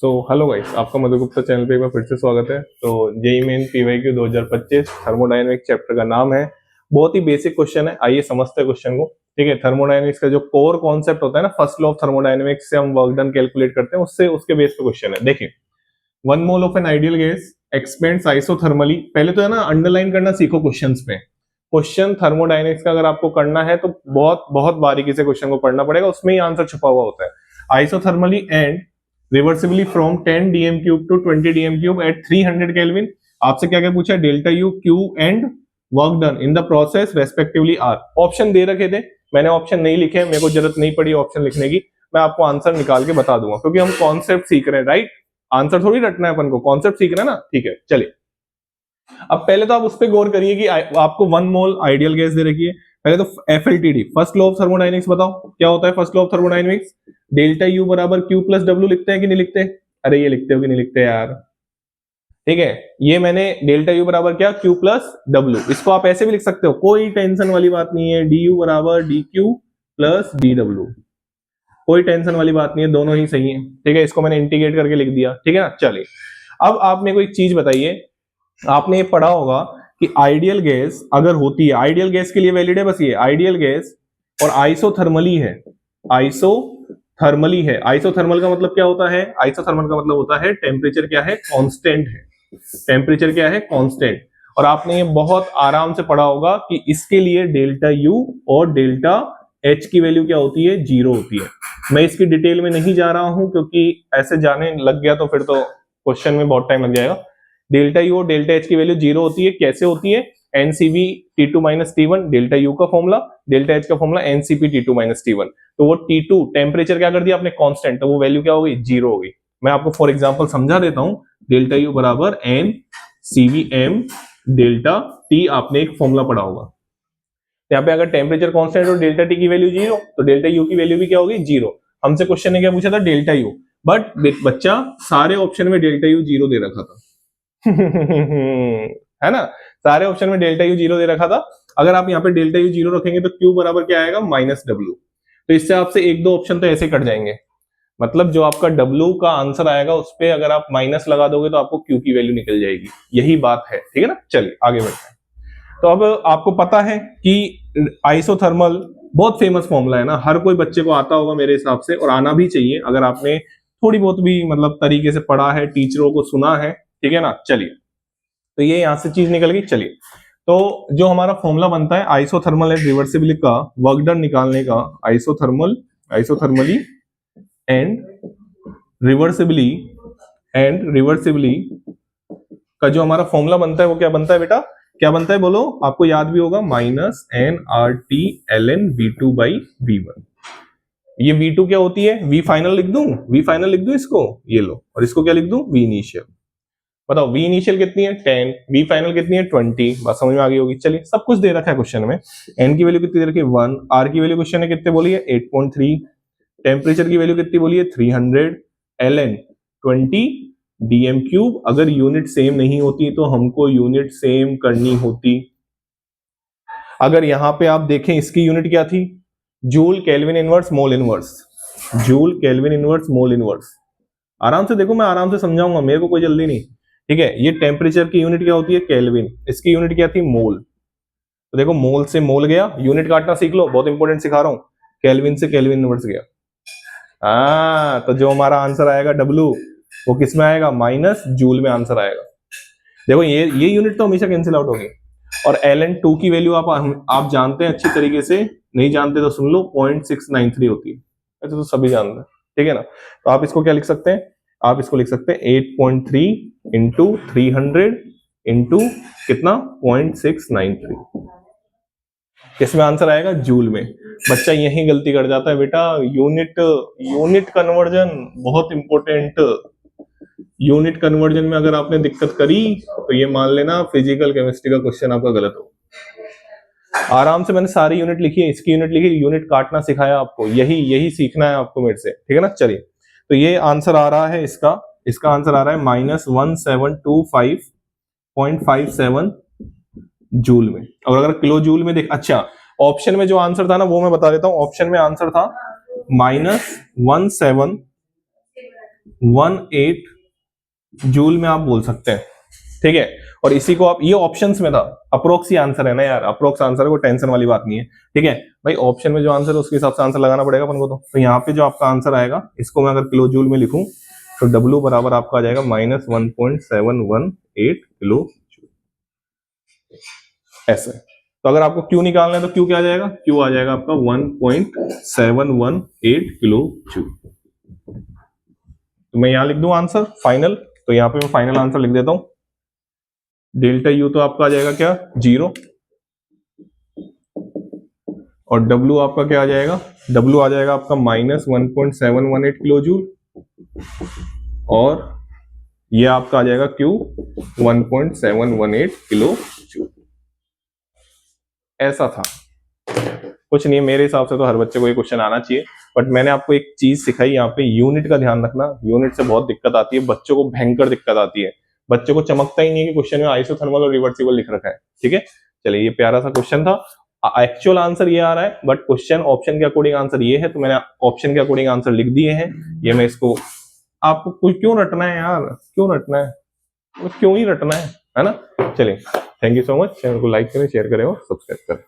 Hello guys, आपका मधु Gupta channel पे एक बार फिर से स्वागत है। तो JEE main PYQ 2025 thermodynamics chapter का नाम है। बहुत ही बेसिक क्वेश्चन है, आइए समझते हैं क्वेश्चन को। ठीक है, थर्मोडायनेमिक्स का जो कोर कॉन्सेप्ट होता है ना, फर्स्ट लॉ ऑफ थर्मोडायनेमिक्स से हम वर्क डन कैलकुलेट करते हैं, उससे उसके बेस पे क्वेश्चन है। देखिए, 1 mole of an ideal gas expends isothermally. पहले तो है ना अंडरलाइन करना सीखो क्वेश्चंस पे। क्वेश्चन थर्मोडायनेमिक्स का अगर आपको करना है तो बहुत बहुत बारीकी से क्वेश्चन को पढ़ना पड़ेगा, उसमें ही आंसर छुपा हुआ होता है। Isothermally and reversibly from 10 dm cube to 20 dm cube at 300 kelvin. आपसे क्या क्या पूछा है? Delta U, Q and work done in the process respectively are. Option दे रखे थे, मैंने ऑप्शन नहीं लिखे, मेरे को जरूरत नहीं पड़ी ऑप्शन लिखने की। मैं आपको आंसर निकाल के बता दूंगा, क्योंकि हम कॉन्सेप्ट सीख रहे हैं, राइट? आंसर थोड़ी रटना है अपन को, कॉन्सेप्ट सीखना है ना। ठीक है, चलिए। अब पहले तो आप उस पर गौर करिए कि आपको 1 मोल आइडियल गैस दे रखी है। पहले तो एफएलटीडी, फर्स्ट लॉ ऑफ थर्मोडायनेमिक्स, बताओ क्या होता है first law of thermodynamics? Delta U बराबर क्यू प्लस डब्ल्यू लिखते हैं कि नहीं लिखते? अरे ये लिखते हो कि नहीं लिखते यार? ठीक है, ये मैंने डेल्टा यू बराबर क्या, क्यू प्लस डब्ल्यू। इसको आप ऐसे भी लिख सकते हो, कोई टेंशन वाली बात नहीं है। डी यू बराबर D Q plus D W, कोई टेंशन वाली बात नहीं है, दोनों ही सही है। ठीक है, इसको मैंने इंटीग्रेट करके लिख दिया। ठीक है ना, चलिए। अब आप मेरे को एक चीज बताइए, आपने ये पढ़ा होगा कि आइडियल गैस अगर होती है, आइडियल गैस के लिए वैलिड है बस ये आइडियल गैस, और आइसोथर्मली है। आइसोथर्मली है, आइसोथर्मल का मतलब क्या होता है? आइसोथर्मल का मतलब होता है टेम्परेचर क्या है, कांस्टेंट है। टेम्परेचर क्या है, कांस्टेंट। और आपने ये बहुत आराम से पढ़ा होगा कि इसके लिए डेल्टा यू और डेल्टा एच की वैल्यू क्या होती है, जीरो होती है। मैं इसकी डिटेल में नहीं जा रहा हूं, क्योंकि ऐसे जाने लग गया तो फिर तो क्वेश्चन में बहुत टाइम लग जाएगा। डेल्टा यू और डेल्टा एच की वैल्यू जीरो होती है। कैसे होती है? NCV T2 minus T1, delta U का फॉर्मूला, डेल्टा एच का formula NCP T2 minus T1। तो वो T2 टेम्परेचर क्या कर दिया आपने, कांस्टेंट, तो वो वैल्यू क्या हो गई, जीरो हो गई। मैं आपको फॉर एग्जांपल समझा देता हूं। डेल्टा यू बराबर n CV m delta T, आपने एक फॉर्मूला पढ़ा होगा। यहाँ पे अगर टेम्परेचर कांस्टेंट और डेल्टा टी की वैल्यू जीरो, तो डेल्टा यू की वैल्यू भी क्या होगी, जीरो। हमसे क्वेश्चन ने क्या पूछा था, डेल्टा यू, बट बच्चा सारे ऑप्शन में डेल्टा यू जीरो दे रखा था। है ना, सारे ऑप्शन में डेल्टा यू जीरो दे रखा था। अगर आप यहाँ पे डेल्टा यू जीरो रखेंगे तो क्यू बराबर क्या आएगा, माइनस डब्ल्यू। तो इससे आपसे एक दो ऑप्शन तो ऐसे कट जाएंगे। मतलब जो आपका डब्ल्यू का आंसर आएगा उस पर अगर आप माइनस लगा दोगे तो आपको क्यू की वैल्यू निकल जाएगी। यही बात है, ठीक है ना। चलिए आगे बढ़ते हैं। तो अब आपको पता है कि आइसोथर्मल बहुत फेमस फॉर्मूला है ना, हर कोई बच्चे को आता होगा मेरे हिसाब से, और आना भी चाहिए अगर आपने थोड़ी बहुत भी मतलब तरीके से पढ़ा है, टीचरों को सुना है। ठीक है ना, चलिए। तो ये यहां से चीज निकल गई। चलिए, तो जो हमारा फॉर्मूला बनता है आइसोथर्मल एंड रिवर्सिबली का वर्क डन निकालने का, आइसोथर्मली एंड रिवर्सिबली का जो हमारा फॉर्मूला बनता है वो क्या बनता है बेटा, क्या बनता है बोलो? आपको याद भी होगा, minus n R T l n V2 by V1। ये V2 क्या होती है, V फाइनल लिख दूं, V फाइनल लिख दूं इसको, ये लो, और इसको क्या लिख दूं, V इनिशियल। बताओ V इनिशियल कितनी है, 10, V फाइनल कितनी है, 20। बात समझ में आ गई होगी। चलिए, सब कुछ दे रखा है क्वेश्चन में। N की वैल्यू कितनी दे रखी है, 1। R की वैल्यू क्वेश्चन ने कितने बोली है, 8.3। टेम्परेचर की वैल्यू कितनी बोली है, 300। Ln 20 dm cube. अगर यूनिट सेम नहीं होती तो हमको यूनिट सेम करनी होती। अगर यहां पे आप देखें, इसकी यूनिट क्या थी, joule kelvin inverse mole inverse, joule kelvin inverse mole inverse. आराम से देखो, मैं आराम से समझाऊंगा, मेरे को कोई जल्दी नहीं। ठीक है, ये टेम्परेचर की यूनिट क्या होती है, केल्विन। इसकी यूनिट क्या थी, मोल। तो देखो, मोल से मोल गया, यूनिट काटना सीख लो, बहुत इंपॉर्टेंट सिखा रहा हूं। केल्विन से केल्विन इनवर्स गया। तो जो हमारा आंसर आएगा W, वो किस में आएगा, माइनस जूल में आंसर आएगा। देखो, ये यूनिट तो हमेशा कैंसिल आउट होगी। और Ln2 की वैल्यू आप जानते हैं अच्छी तरीके से, नहीं जानते तो सुन लो, 0.693 होती है। ऐसे तो सभी जानते हैं, ठीक है ना। तो आप इसको क्या लिख सकते हैं, आप इसको लिख सकते हैं 8.3 इंटू 300 इंटू कितना, 0.693। किसमें आंसर आएगा, जूल में। बच्चा यही गलती कर जाता है बेटा, यूनिट कन्वर्जन बहुत इंपॉर्टेंट। यूनिट कन्वर्जन में अगर आपने दिक्कत करी तो ये मान लेना फिजिकल केमिस्ट्री का क्वेश्चन आपका गलत हो। आराम से मैंने सारी यूनिट लिखी है, इसकी यूनिट लिखी, यूनिट काटना सिखाया आपको, यही सीखना है आपको मेरे से, ठीक है ना। चलिए, तो ये आंसर आ रहा है इसका आंसर आ रहा है -1725.57 जूल में। और अगर किलो जूल में देख, अच्छा ऑप्शन में जो आंसर था ना वो मैं बता देता हूं। ऑप्शन में आंसर था -1725 18 जूल में आप बोल सकते हैं, ठीक है। और इसी को आप, ये ऑप्शंस में था, अप्रोक्स ही आंसर है ना यार, अप्रोक्स आंसर है, कोई टेंशन वाली बात नहीं है, ठीक है भाई। ऑप्शन में जो आंसर है उसके हिसाब से आंसर लगाना पड़ेगा अपन को। तो यहाँ पे जो आपका आंसर आएगा, इसको मैं अगर किलो जूल में लिखूं तो W बराबर आपका आ जाएगा -1.718 किलो जूल, ऐसे। तो अगर आपको Q निकालना है तो Q क्या आ जाएगा, Q आ जाएगा आपका 1.718 किलो जूल। तो मैं यहां लिख दूं आंसर फाइनल, तो यहाँ पे मैं फाइनल आंसर लिख देता हूं। डेल्टा U तो आपका आ जाएगा क्या, 0, और W आपका क्या आ जाएगा, W आ जाएगा आपका -1.718 किलो जूल, और ये आपका आ जाएगा Q 1.718 किलो जूल। ऐसा था, कुछ नहीं है, मेरे हिसाब से तो हर बच्चे को ये क्वेश्चन आना चाहिए। बट मैंने आपको एक चीज सिखाई यहाँ पे, यूनिट का ध्यान रखना, यूनिट से बहुत दिक्कत आती है बच्चों को, भयंकर दिक्कत आती है। बच्चों को चमकता ही नहीं है कि क्वेश्चन में आइसोथर्मल और रिवर्सिबल लिख रखा है, ठीक है। चलिए, ये प्यारा सा क्वेश्चन था, एक्चुअल आंसर ये आ रहा है, बट क्वेश्चन ऑप्शन के अकॉर्डिंग आंसर ये है, तो मैंने ऑप्शन के अकॉर्डिंग आंसर लिख दिए हैं। ये मैं इसको, आपको कुछ क्यों रटना है यार, क्यों रटना है, क्यों ही रटना है ना। चलिए, thank you so much. Channel को लाइक करें, शेयर करें और सब्सक्राइब करें।